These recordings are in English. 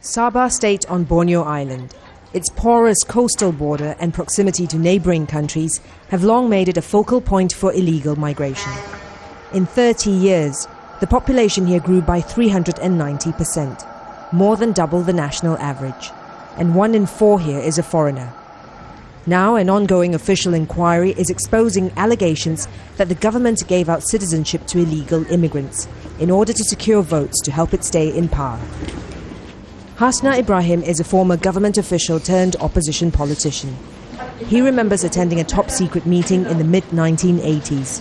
Sabah state on Borneo Island. Its porous coastal border and proximity to neighbouring countries have long made it a focal point for illegal migration. In 30 years, the population here grew by 390%, more than double the national average, and 1 in 4 here is a foreigner. Now an ongoing official inquiry is exposing allegations that the government gave out citizenship to illegal immigrants in order to secure votes to help it stay in power. Hasna Ibrahim is a former government official turned opposition politician. He remembers attending a top-secret meeting in the mid-1980s.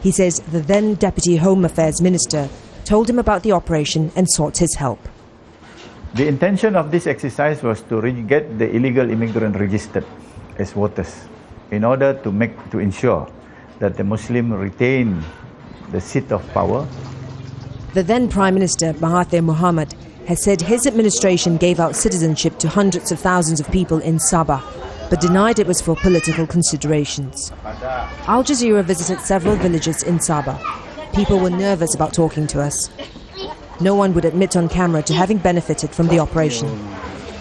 He says the then Deputy Home Affairs Minister told him about the operation and sought his help. The intention of this exercise was to get the illegal immigrant registered as voters in order to ensure that the Muslim retain the seat of power. The then Prime Minister, Mahathir Mohamad, has said his administration gave out citizenship to hundreds of thousands of people in Sabah, but denied it was for political considerations. Al Jazeera visited several villages in Sabah. People were nervous about talking to us. No one would admit on camera to having benefited from the operation.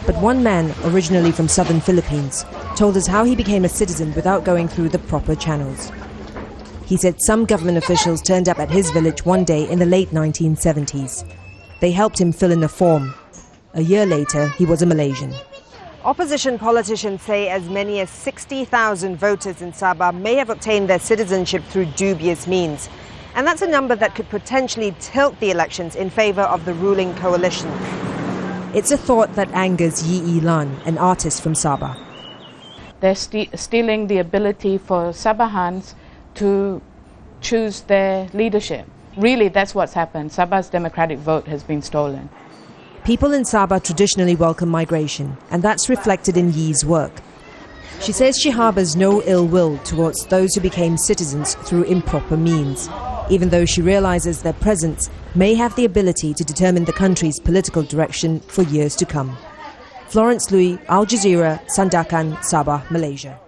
But one man, originally from southern Philippines, told us how he became a citizen without going through the proper channels. He said some government officials turned up at his village one day in the late 1970s. They helped him fill in a form. A year later, he was a Malaysian. Opposition politicians say as many as 60,000 voters in Sabah may have obtained their citizenship through dubious means. And that's a number that could potentially tilt the elections in favour of the ruling coalition. It's a thought that angers Yi Lan, an artist from Sabah. They're stealing the ability for Sabahans to choose their leadership. Really, that's what's happened. Sabah's democratic vote has been stolen. People in Sabah traditionally welcome migration, and that's reflected in Yi's work. She says she harbours no ill will towards those who became citizens through improper means, even though she realises their presence may have the ability to determine the country's political direction for years to come. Florence Looi, Al Jazeera, Sandakan, Sabah, Malaysia.